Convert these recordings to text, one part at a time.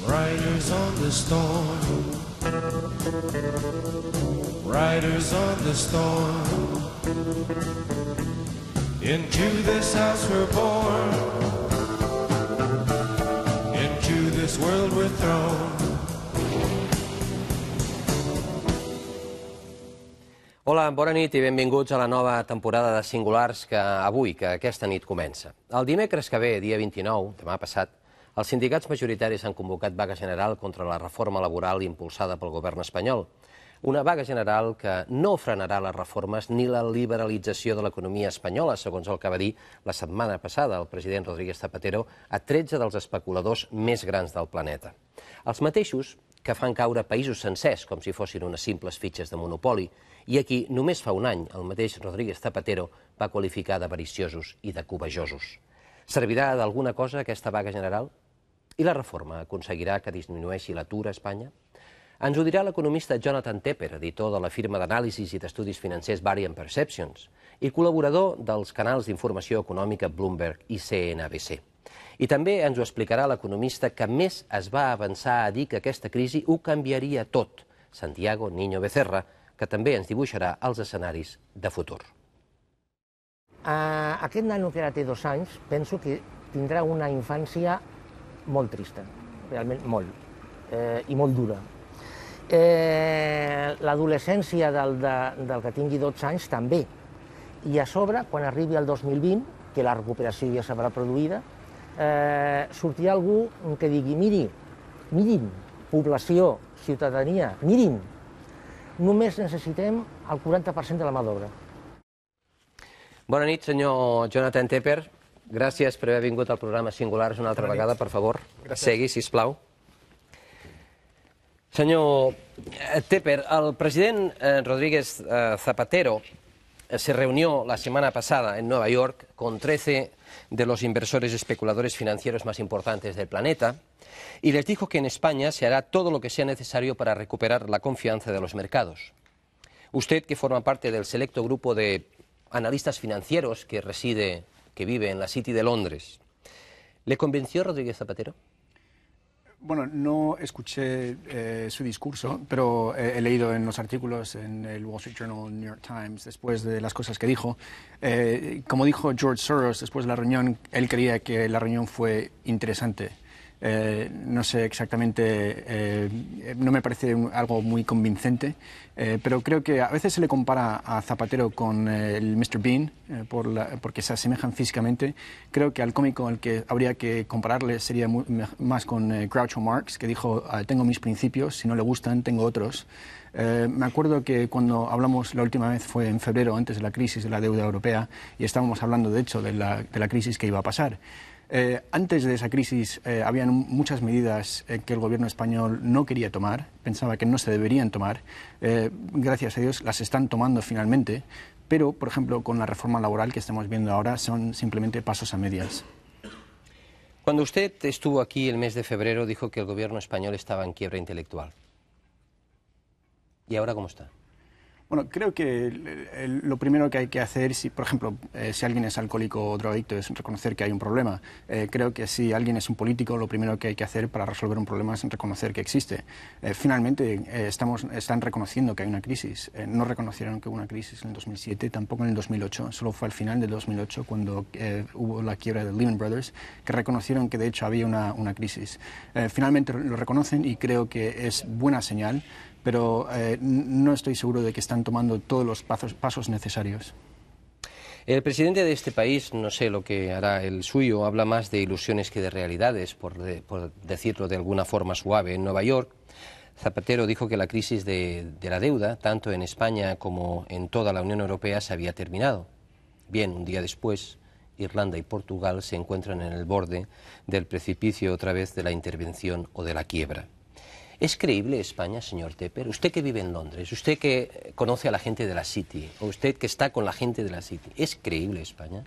Riders on the storm, riders on the storm. Into this house we're born, into this world we're thrown. Hola, bona nit i benvinguts a la nova temporada de Singulars que aquesta nit comença. El dimecres que ve, dia 29, demà passat, els sindicats majoritaris han convocat vaga general contra la reforma laboral impulsada pel govern espanyol. Una vaga general que no frenarà les reformes ni la liberalització de l'economia espanyola, segons el que va dir la setmana passada el president Rodríguez Zapatero a 13 dels especuladors més grans del planeta. Els mateixos que fan caure països sencers com si fossin unes simples fitxes de monopoli i a qui només fa un any el mateix Rodríguez Zapatero va qualificar d'avariciosos i de cobejosos. Servirà d'alguna cosa aquesta vaga general? I la reforma aconseguirà que disminueixi l'atur a Espanya? Ens ho dirà l'economista Jonathan Tepper, editor de la firma d'anàlisis i d'estudis financers Variant Perceptions i col·laborador dels canals d'informació econòmica Bloomberg i CNBC. I també ens ho explicarà l'economista que més es va avançar a dir que aquesta crisi ho canviaria tot, Santiago Niño Becerra, que també ens dibuixarà els escenaris de futur. Aquest nano que ara té 2 anys penso que tindrà una infància molt trista, realment molt, i molt dura. L'adolescència del que tingui 12 anys també. I a sobre, quan arribi el 2020, que la recuperació ja s'haurà produïda, sortirà algú que digui, mirin, població, ciutadania, mirin, només necessitem el 40% de la mà d'obra. Bona nit, senyor Jonathan Tepper. Gràcies per haver vingut al programa Singulars una altra vegada, per favor. Segui, sisplau. Senyor Tepper, el president Rodríguez Zapatero se reunió la semana pasada en Nueva York con 13 de los inversores especuladores financieros más importantes del planeta y les dijo que en España se hará todo lo que sea necesario para recuperar la confianza de los mercados. Usted, que forma parte del selecto grupo de analistas financieros que vive en la City de Londres, ¿le convenció Rodríguez Zapatero? Bueno, no escuché su discurso, pero he leído en los artículos en el Wall Street Journal, New York Times, después de las cosas que dijo. Como dijo George Soros después de la reunión, él creía que la reunión fue interesante. No sé exactamente, no me parece algo muy convincente, pero creo que a veces se le compara a Zapatero con el Mr. Bean, porque se asemejan físicamente. Creo que al cómico al que habría que compararle sería más con Groucho Marx, que dijo, tengo mis principios, si no le gustan, tengo otros. Me acuerdo que cuando hablamos la última vez fue en febrero, antes de la crisis de la deuda europea, y estábamos hablando, de hecho, de la crisis que iba a pasar. Antes de esa crisis habían muchas medidas que el gobierno español no quería tomar, pensaba que no se deberían tomar. Gracias a Dios las están tomando finalmente, pero, por ejemplo, con la reforma laboral que estamos viendo ahora son simplemente pasos a medias. Cuando usted estuvo aquí el mes de febrero dijo que el gobierno español estaba en quiebra intelectual. ¿Y ahora cómo está? Bueno, creo que lo primero que hay que hacer, por ejemplo, si alguien es alcohólico o drogadicto, es reconocer que hay un problema. Creo que si alguien es un político, lo primero que hay que hacer para resolver un problema es reconocer que existe. Finalmente, están reconociendo que hay una crisis. No reconocieron que hubo una crisis en el 2007, tampoco en el 2008. Solo fue al final del 2008, cuando hubo la quiebra de Lehman Brothers, que reconocieron que de hecho había una crisis. Finalmente lo reconocen y creo que es buena señal, pero no estoy seguro de que están tomando todos los pasos necesarios. El presidente de este país, no sé lo que hará el suyo, habla más de ilusiones que de realidades, por decirlo de alguna forma suave. En Nueva York, Zapatero dijo que la crisis de la deuda, tanto en España como en toda la Unión Europea, se había terminado. Bien, un día después, Irlanda y Portugal se encuentran en el borde del precipicio otra vez de la intervención o de la quiebra. ¿Es creíble España, señor Tepper? Usted que vive en Londres, usted que conoce a la gente de la City, o usted que está con la gente de la City, ¿es creíble España?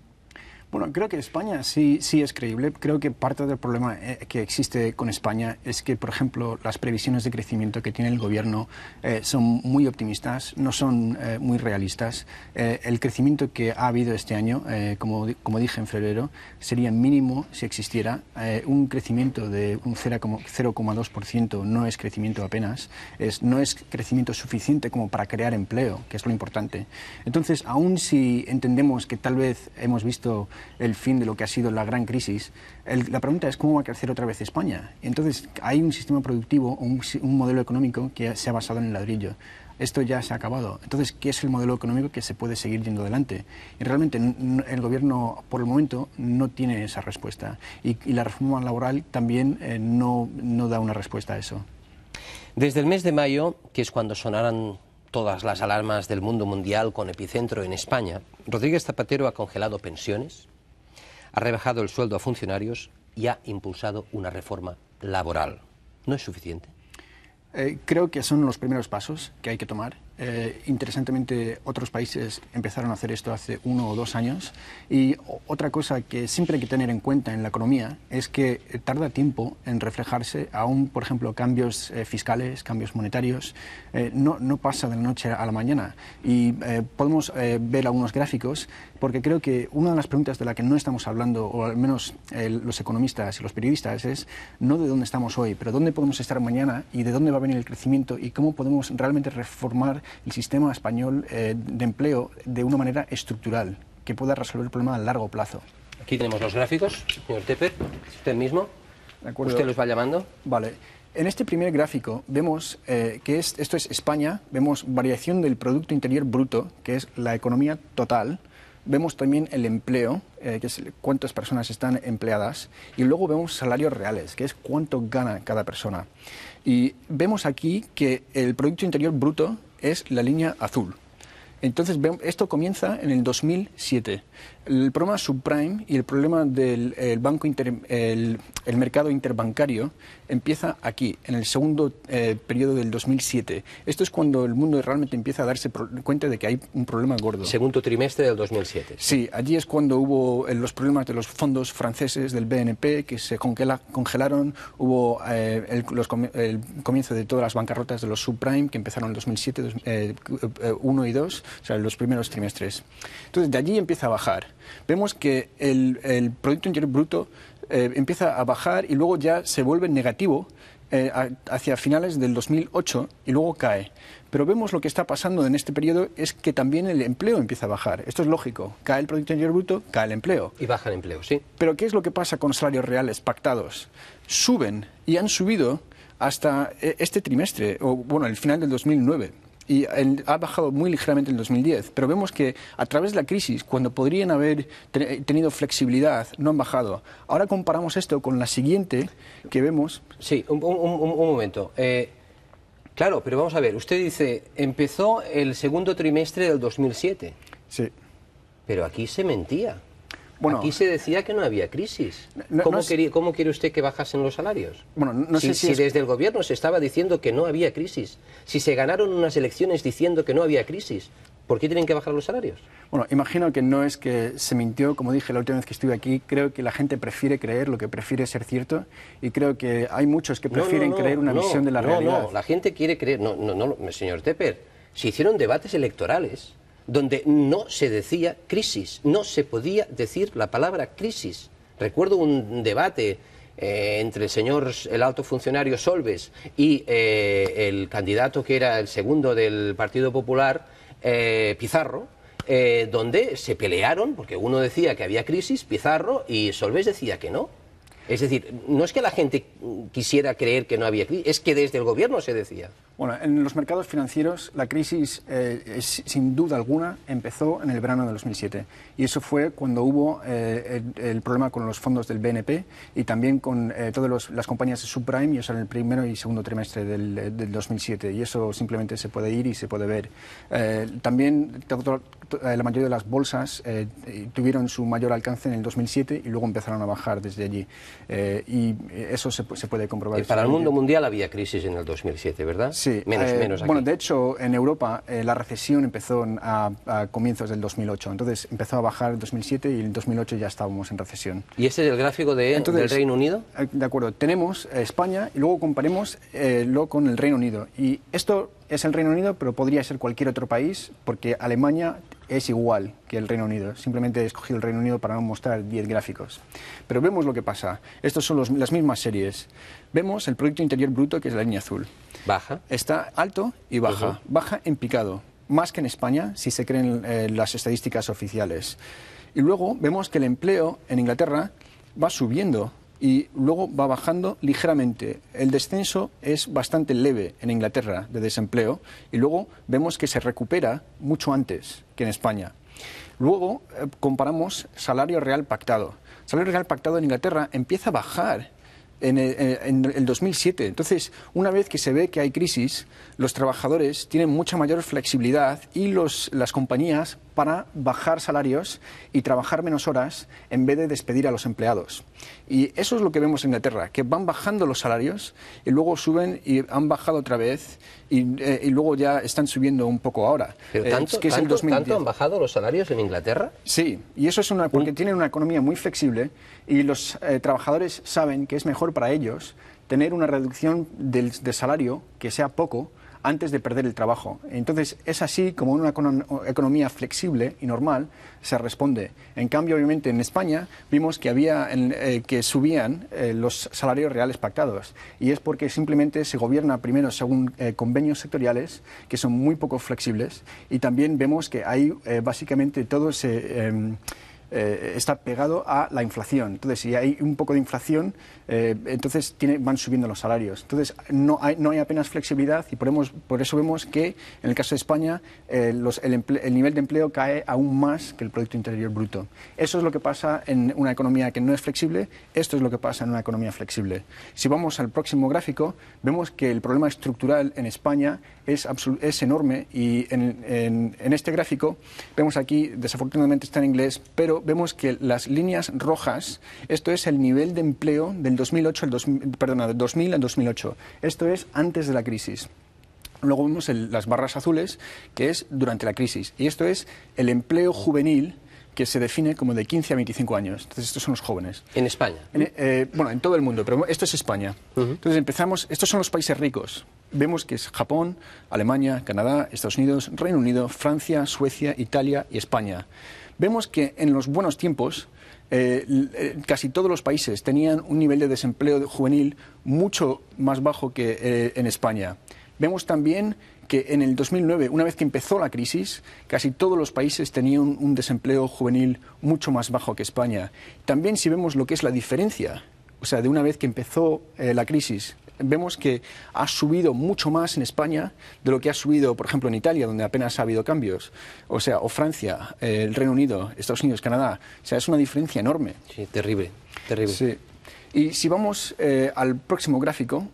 Bueno, creo que España sí es creíble. Creo que parte del problema que existe con España es que, por ejemplo, las previsiones de crecimiento que tiene el gobierno son muy optimistas, no son muy realistas. El crecimiento que ha habido este año, como dije en febrero, sería mínimo si existiera. Un crecimiento de un 0,2% no es crecimiento apenas, no es crecimiento suficiente como para crear empleo, que es lo importante. Entonces, aun si entendemos que tal vez hemos visto el fin de lo que ha sido la gran crisis, la pregunta es cómo va a crecer otra vez España. Entonces, hay un sistema productivo, un modelo económico que se ha basado en el ladrillo. Esto ya se ha acabado. Entonces, ¿qué es el modelo económico que se puede seguir yendo adelante? Y realmente el gobierno, por el momento, no tiene esa respuesta. Y la reforma laboral también no da una respuesta a eso. Desde el mes de mayo, que es cuando sonaran todas las alarmas del mundo mundial con epicentro en España, Rodríguez Zapatero ha congelado pensiones, ha rebajado el sueldo a funcionarios y ha impulsado una reforma laboral. ¿No es suficiente? Creo que son los primeros pasos que hay que tomar. Interesantemente, otros países empezaron a hacer esto hace 1 o 2 años. Y otra cosa que siempre hay que tener en cuenta en la economía es que tarda tiempo en reflejarse, aún, por ejemplo, cambios fiscales, cambios monetarios. No pasa de la noche a la mañana. Y podemos ver algunos gráficos, porque creo que una de las preguntas de la que no estamos hablando, o al menos los economistas y los periodistas, es no de dónde estamos hoy, pero dónde podemos estar mañana y de dónde va a venir el crecimiento y cómo podemos realmente reformar el sistema español de empleo de una manera estructural, que pueda resolver el problema a largo plazo. Aquí tenemos los gráficos, señor Tepper, usted mismo. ¿De acuerdo? ¿Usted los va llamando? Vale. En este primer gráfico vemos que esto es España, vemos variación del Producto Interior Bruto, que es la economía total. Vemos también el empleo, que es cuántas personas están empleadas, y luego vemos salarios reales, que es cuánto gana cada persona. Y vemos aquí que el Producto Interior Bruto es la línea azul. Entonces, esto comienza en el 2007. El problema subprime y el problema del el mercado interbancario empieza aquí, en el segundo periodo del 2007. Esto es cuando el mundo realmente empieza a darse cuenta de que hay un problema gordo. Segundo trimestre del 2007. Sí, allí es cuando hubo los problemas de los fondos franceses del BNP que se congelaron, hubo el comienzo de todas las bancarrotas de los subprime que empezaron en el 2007, 1 y 2, o sea, los primeros trimestres. Entonces, de allí empieza a bajar. Vemos que el Producto Interior Bruto empieza a bajar y luego ya se vuelve negativo hacia finales del 2008 y luego cae. Pero vemos lo que está pasando en este periodo es que también el empleo empieza a bajar. Esto es lógico. Cae el Producto Interior Bruto, cae el empleo. Y baja el empleo, sí. Pero ¿qué es lo que pasa con salarios reales pactados? Suben y han subido hasta este trimestre, o bueno, el final del 2009. Y ha bajado muy ligeramente en el 2010, pero vemos que a través de la crisis, cuando podrían haber tenido flexibilidad, no han bajado. Ahora comparamos esto con la siguiente que vemos. Sí, un momento. Claro, pero vamos a ver, usted dice, empezó el segundo trimestre del 2007. Sí. Pero aquí se mentía. Bueno, aquí se decía que no había crisis. ¿Cómo quiere usted que bajasen los salarios? Bueno, no sé si desde el gobierno se estaba diciendo que no había crisis, si se ganaron unas elecciones diciendo que no había crisis, ¿por qué tienen que bajar los salarios? Bueno, imagino que no es que se mintió, como dije la última vez que estuve aquí, creo que la gente prefiere creer lo que prefiere ser cierto y creo que hay muchos que prefieren creer una visión de la realidad. No, la gente quiere creer, no, señor Tepper, se hicieron debates electorales donde no se decía crisis, no se podía decir la palabra crisis. Recuerdo un debate entre el alto funcionario Solbes y el candidato que era el segundo del Partido Popular, Pizarro, donde se pelearon, porque uno decía que había crisis, Pizarro, y Solbes decía que no. Es decir, no es que la gente quisiera creer que no había crisis, es que desde el gobierno se decía. Bueno, en los mercados financieros la crisis, sin duda alguna, empezó en el verano de 2007. Y eso fue cuando hubo el problema con los fondos del BNP y también con todas las compañías de subprime, y eso en el primero y segundo trimestre del 2007. Y eso simplemente se puede ir y se puede ver. También la mayoría de las bolsas tuvieron su mayor alcance en el 2007 y luego empezaron a bajar desde allí. y eso se puede comprobar. Y para el mundo mundial había crisis en el 2007, ¿verdad? Sí. Menos aquí. Bueno, de hecho, en Europa la recesión empezó a comienzos del 2008. Entonces empezó a bajar en 2007 y en 2008 ya estábamos en recesión. ¿Y este es el gráfico del Reino Unido? De acuerdo. Tenemos España y luego comparemoslo con el Reino Unido. Y esto es el Reino Unido, pero podría ser cualquier otro país, porque Alemania es igual que el Reino Unido. Simplemente he escogido el Reino Unido para no mostrar 10 gráficos. Pero vemos lo que pasa. Estos son las mismas series. Vemos el Producto Interior Bruto, que es la línea azul. Baja. Está alto y baja. Baja en picado. Más que en España, si se creen las estadísticas oficiales. Y luego vemos que el empleo en Inglaterra va subiendo y luego va bajando ligeramente. El descenso es bastante leve en Inglaterra de desempleo y luego vemos que se recupera mucho antes que en España. Luego comparamos salario real pactado. Salario real pactado en Inglaterra empieza a bajar en el 2007. Entonces, una vez que se ve que hay crisis, los trabajadores tienen mucha mayor flexibilidad y las compañías para bajar salarios y trabajar menos horas en vez de despedir a los empleados. Y eso es lo que vemos en Inglaterra, que van bajando los salarios y luego suben y han bajado otra vez y luego ya están subiendo un poco ahora. ¿Pero tanto han bajado los salarios en Inglaterra? Sí, y eso es porque tienen una economía muy flexible y los trabajadores saben que es mejor para ellos tener una reducción de salario que sea poco antes de perder el trabajo. Entonces, es así como una economía flexible y normal se responde. En cambio, obviamente, en España vimos que que subían los salarios reales pactados. Y es porque simplemente se gobierna primero según convenios sectoriales, que son muy poco flexibles. Y también vemos que ahí básicamente todo está pegado a la inflación. Entonces, si hay un poco de inflación, entonces van subiendo los salarios. Entonces, no hay apenas flexibilidad y por eso vemos que, en el caso de España, el nivel de empleo cae aún más que el Producto Interior Bruto. Eso es lo que pasa en una economía que no es flexible, esto es lo que pasa en una economía flexible. Si vamos al próximo gráfico, vemos que el problema estructural en España es enorme y en este gráfico vemos aquí, desafortunadamente está en inglés, pero vemos que las líneas rojas, esto es el nivel de empleo del 2000 al 2008. Esto es antes de la crisis. Luego vemos las barras azules, que es durante la crisis. Y esto es el empleo juvenil, que se define como de 15 a 25 años. Entonces, estos son los jóvenes. ¿En España? Bueno, en todo el mundo, pero esto es España. Entonces, estos son los países ricos. Vemos que es Japón, Alemania, Canadá, Estados Unidos, Reino Unido, Francia, Suecia, Italia y España. Vemos que en los buenos tiempos casi todos los países tenían un nivel de desempleo juvenil mucho más bajo que en España. Vemos también que en el 2009, una vez que empezó la crisis, casi todos los países tenían un desempleo juvenil mucho más bajo que España. También si vemos lo que es la diferencia, o sea, de una vez que empezó la crisis, vemos que ha subido mucho más en España de lo que ha subido, por ejemplo, en Italia, donde apenas ha habido cambios. O sea, o Francia, el Reino Unido, Estados Unidos, Canadá. O sea, es una diferencia enorme. Sí, terrible, terrible. Sí. Y si vamos al próximo gráfico,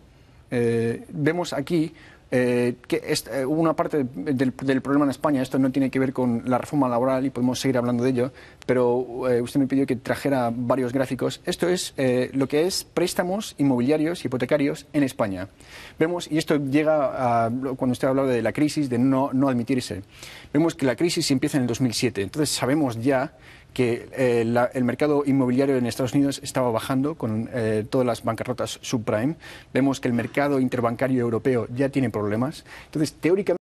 vemos aquí que hubo una parte del problema en España. Esto no tiene que ver con la reforma laboral y podemos seguir hablando de ello, pero usted me pidió que trajera varios gráficos. Esto es lo que es préstamos inmobiliarios, hipotecarios en España. Vemos, y esto llega a cuando usted ha hablado de la crisis, de no admitirse. Vemos que la crisis empieza en el 2007, entonces sabemos ya que el mercado inmobiliario en Estados Unidos estaba bajando con todas las bancarrotas subprime. Vemos que el mercado interbancario europeo ya tiene problemas. Entonces, teóricamente,